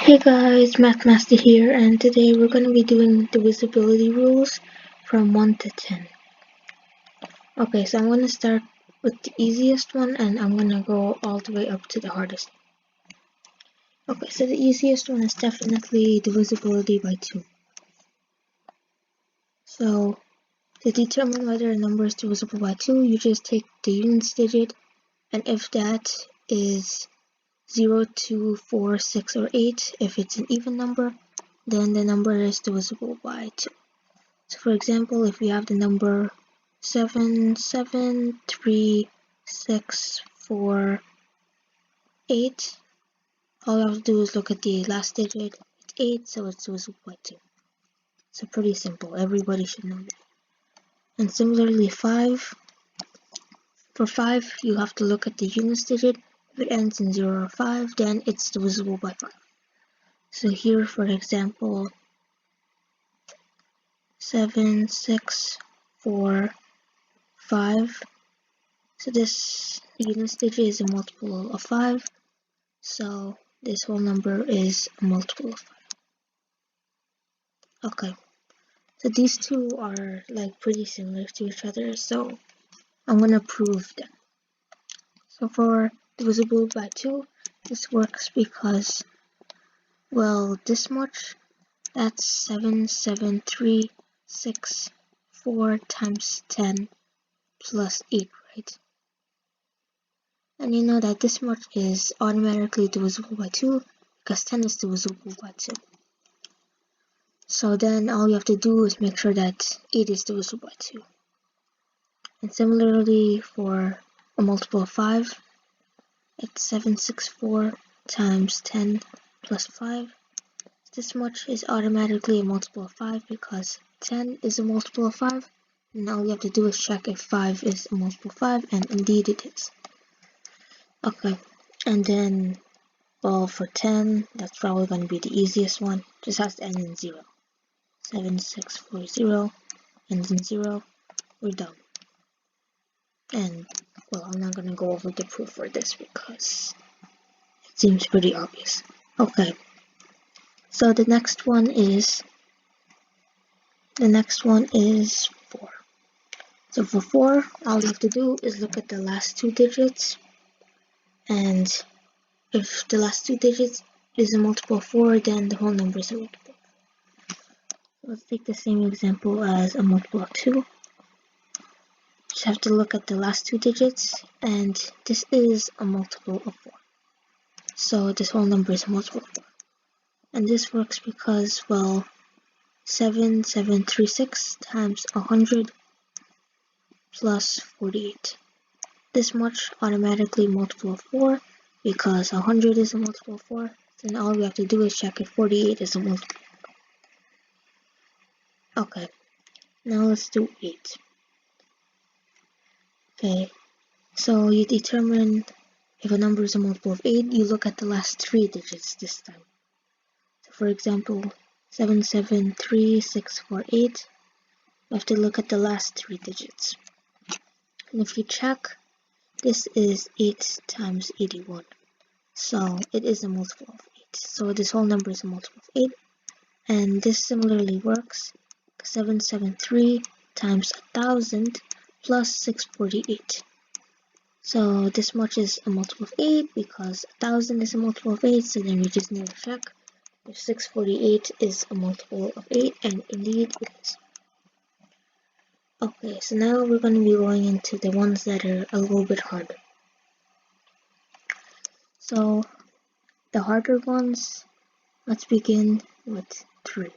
Hey guys, Mathmaster here, and today we're going to be doing divisibility rules from 1 to 10. Okay, so I'm going to start with the easiest one and I'm going to go all the way up to the hardest. Okay, so the easiest one is definitely divisibility by 2. So to determine whether a number is divisible by 2, you just take the units digit, and if that is 0, 2, 4, 6, or 8, if it's an even number, then the number is divisible by 2. So for example, if we have the number 7, 7, 3, 6, 4, 8, all you have to do is look at the last digit. It's 8, so it's divisible by 2. So pretty simple, everybody should know that. And similarly 5, for 5 you have to look at the units digit. If it ends in 0 or 5, then it's divisible by 5. So here for example, 7, 6, 4, 5. So this units digit is a multiple of 5, so this whole number is a multiple of 5. Okay, so these two are like pretty similar to each other, so I'm gonna prove them. So for divisible by 2, this works because, well, this much, that's 7, 7, 3, 6, 4 times 10 plus 8, right? And you know that this much is automatically divisible by 2 because 10 is divisible by 2. So then all you have to do is make sure that 8 is divisible by 2. And similarly for a multiple of 5, it's 764 times 10 plus 5. This much is automatically a multiple of 5 because 10 is a multiple of 5. And all you have to do is check if 5 is a multiple of 5, and indeed it is. Okay, and then, well, for 10, that's probably going to be the easiest one. Just has to end in 0. 7640 ends in 0. We're done. And, well, I'm not going to go over the proof for this because it seems pretty obvious. Okay, so the next one is 4. So for 4, all you have to do is look at the last 2 digits, and if the last 2 digits is a multiple of 4, then the whole number is a multiple. Let's take the same example as a multiple of 2. Just have to look at the last 2 digits, and this is a multiple of 4. So this whole number is a multiple of 4. And this works because, well, 7736 times 100 plus 48. This much automatically multiple of 4 because 100 is a multiple of 4. Then all we have to do is check if 48 is a multiple. Okay, now let's do 8. Okay, so you determine if a number is a multiple of 8, you look at the last 3 digits this time. So for example, 773648, you have to look at the last 3 digits. And if you check, this is 8 times 81. So it is a multiple of 8. So this whole number is a multiple of 8. And this similarly works. 773 times 1000 plus 648. So this much is a multiple of 8 because 1000 is a multiple of 8, so then we just need to check if 648 is a multiple of 8, and indeed it is. Okay, so now we're going to be going into the ones that are a little bit harder. So the harder ones, let's begin with 3.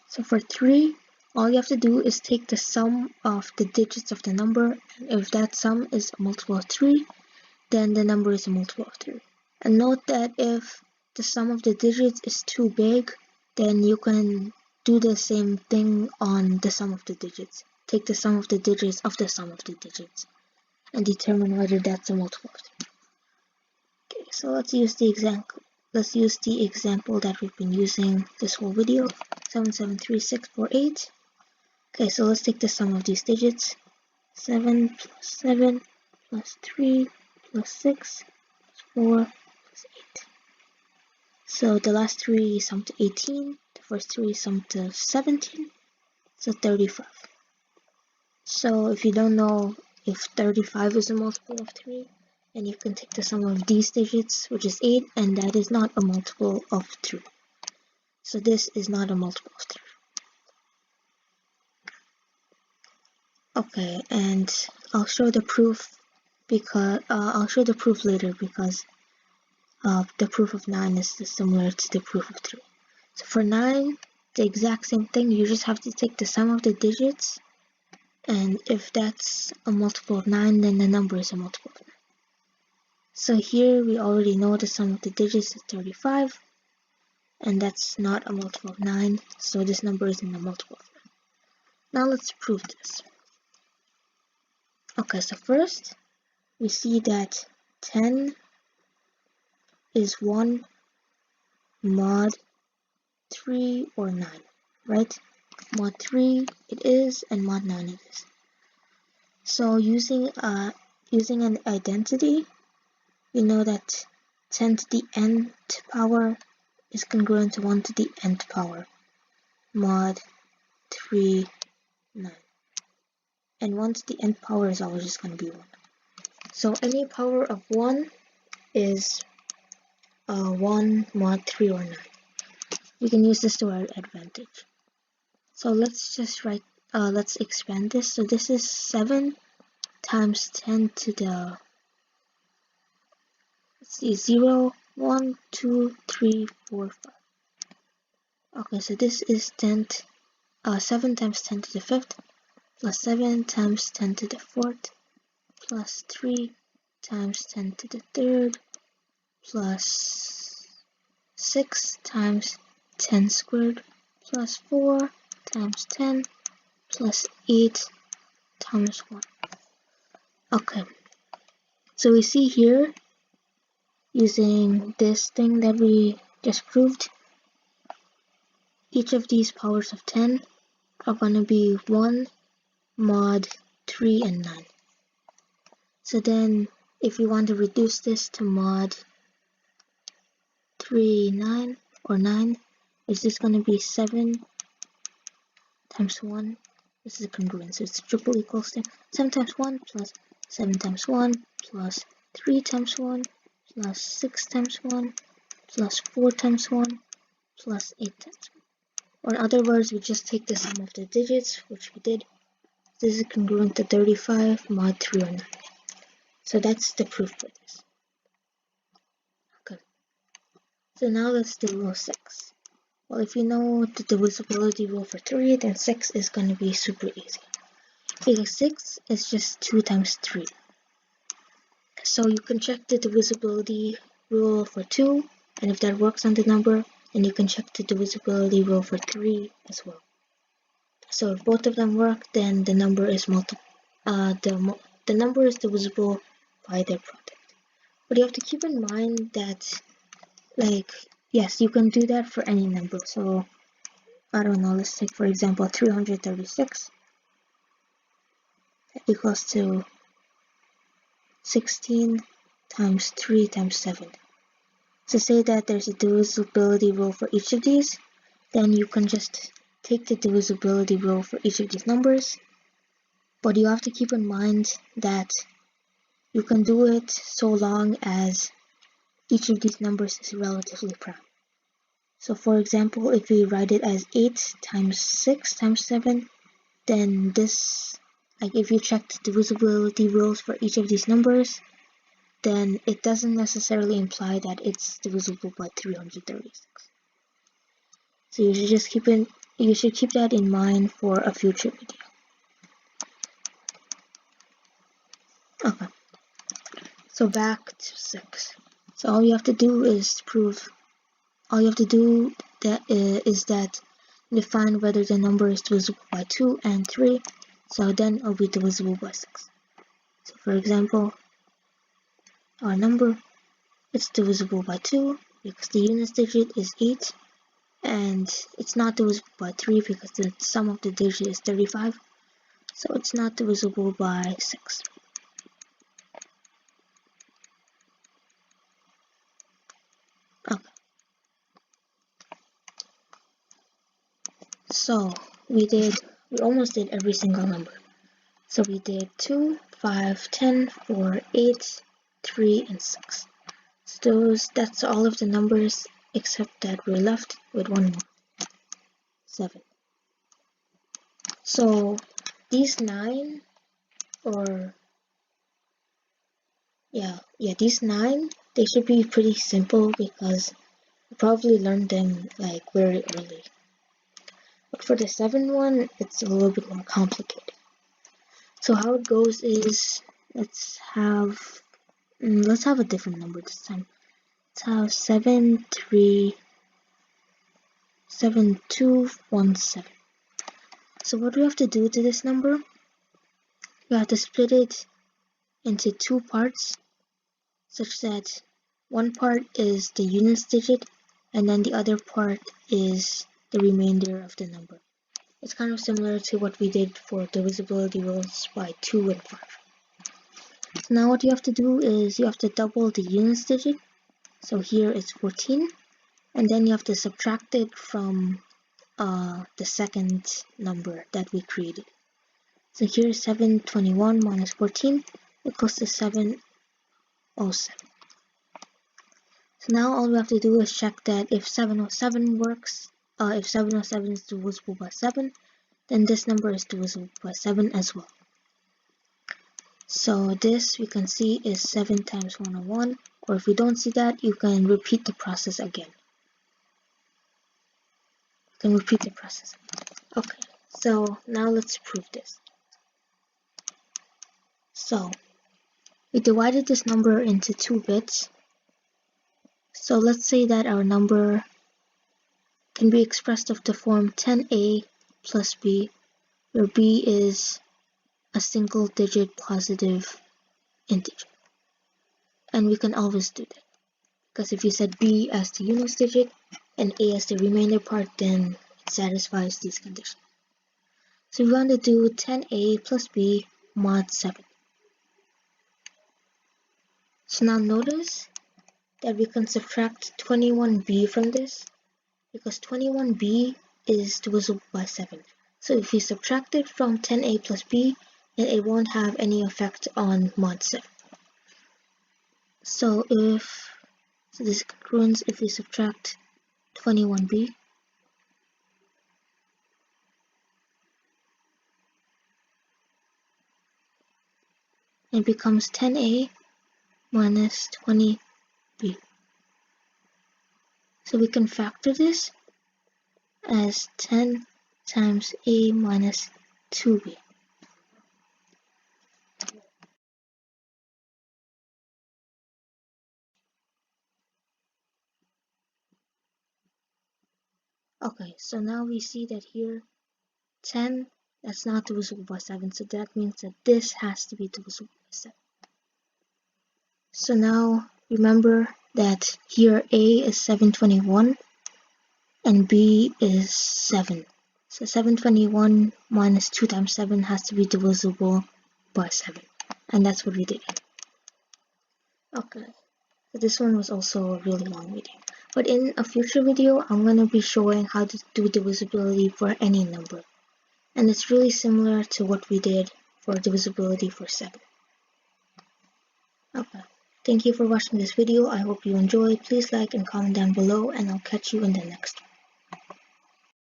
So for 3, all you have to do is take the sum of the digits of the number, and if that sum is a multiple of 3, then the number is a multiple of 3. And note that if the sum of the digits is too big, then you can do the same thing on the sum of the digits. Take the sum of the digits of the sum of the digits and determine whether that's a multiple of 3. Okay, so let's use the example. Let's use the example that we've been using this whole video, 773648. Okay, so let's take the sum of these digits. 7 plus 7 plus 3 plus 6 plus 4 plus 8. So the last three sum to 18, the first three sum to 17, so 35. So if you don't know if 35 is a multiple of 3, then you can take the sum of these digits, which is 8, and that is not a multiple of 3. So this is not a multiple of 3. Okay, and I'll show the proof later because the proof of 9 is similar to the proof of 3. So for 9, the exact same thing. You just have to take the sum of the digits, and if that's a multiple of 9, then the number is a multiple of 9. So here we already know the sum of the digits is 35, and that's not a multiple of 9, so this number isn't a multiple of 9. Now let's prove this. Okay, so first we see that 10 is 1 mod 3 or 9, right? Mod 3 it is, and mod 9 it is. So using an identity, we know that 10 to the nth power is congruent to 1 to the nth power, mod 3, 9. And 1 to the nth power is always just going to be 1. So any power of 1 is 1 mod 3 or 9. We can use this to our advantage. So let's just let's expand this. So this is 7 times 10 to the, let's see, 0, 1, 2, 3, 4, 5. Okay, so this is 7 times 10 to the 5th, plus 7 times 10 to the 4th, plus 3 times 10 to the 3rd, plus 6 times 10 squared, plus 4 times 10, plus 8 times 1. Okay, so we see here, using this thing that we just proved, each of these powers of 10 are going to be 1 mod 3 and 9. So then if we want to reduce this to mod 3, 9 or 9, is this going to be 7 times 1? This is a congruence, so it's triple equals to 7 times 1 plus 7 times 1 plus 3 times 1 plus 6 times 1 plus 4 times 1 plus 8 times 1. Or in other words, we just take the sum of the digits, which we did. This is congruent to 35 mod 3 or 9. So that's the proof for this. Okay. So now let's do rule 6. Well, if you know the divisibility rule for 3, then 6 is going to be super easy. Because 6 is just 2 times 3. So you can check the divisibility rule for 2, and if that works on the number, then you can check the divisibility rule for 3 as well. So if both of them work, then the number is the number is divisible by their product. But you have to keep in mind that, like, yes, you can do that for any number. So I don't know, let's take for example 336 equals to 16 times 3 times 7. So say that there's a divisibility rule for each of these, then you can just take the divisibility rule for each of these numbers. But you have to keep in mind that you can do it so long as each of these numbers is relatively prime. So for example, if we write it as 8 times 6 times 7, then this, like if you check the divisibility rules for each of these numbers, then it doesn't necessarily imply that it's divisible by 336. So you should keep that in mind for a future video. Okay. So back to 6. So all you have to do is define whether the number is divisible by 2 and 3. So then it'll be divisible by 6. So for example, our number, it's divisible by 2 because the units digit is 8, and it's not divisible by 3 because the sum of the digit is 35, so it's not divisible by 6. Okay. So we almost did every single number. So we did 2, 5, 10, 4, 8, 3, and 6. So that's all of the numbers except that we're left with one more, 7. So these 9, or these 9, they should be pretty simple because you probably learned them like very early. But for the 7 one, it's a little bit more complicated. So how it goes is, let's have a different number this time. Let's have 7217. So what we have to do to this number, we have to split it into 2 parts, such that one part is the units digit and then the other part is the remainder of the number. It's kind of similar to what we did for divisibility rules by 2 and 5. So now what you have to do is you have to double the units digit. So here it's 14, and then you have to subtract it from the second number that we created. So here's 721 minus 14 equals to 707. So now all we have to do is check that if 707 works, if 707 is divisible by 7, then this number is divisible by 7 as well. So this we can see is 7 times 101, or if you don't see that, you can repeat the process again. Okay, so now let's prove this. So we divided this number into 2 bits. So let's say that our number can be expressed of the form 10a plus b, where b is a single digit positive integer. And we can always do that, because if you set b as the units digit and a as the remainder part, then it satisfies these conditions. So we want to do 10a plus b mod 7. So now notice that we can subtract 21b from this, because 21b is divisible by 7. So if we subtract it from 10a plus b, then it won't have any effect on mod 7. So this is congruence if we subtract 21b. It becomes 10a minus 20b. So we can factor this as 10 times a minus 2b. Okay, so now we see that here 10, that's not divisible by 7, so that means that this has to be divisible by 7. So now remember that here a is 721 and b is 7. So 721 minus 2 times 7 has to be divisible by 7. And that's what we did. Okay, so this one was also a really long video. But in a future video, I'm going to be showing how to do divisibility for any number. And it's really similar to what we did for divisibility for 7. Okay, thank you for watching this video. I hope you enjoyed. Please like and comment down below, and I'll catch you in the next one.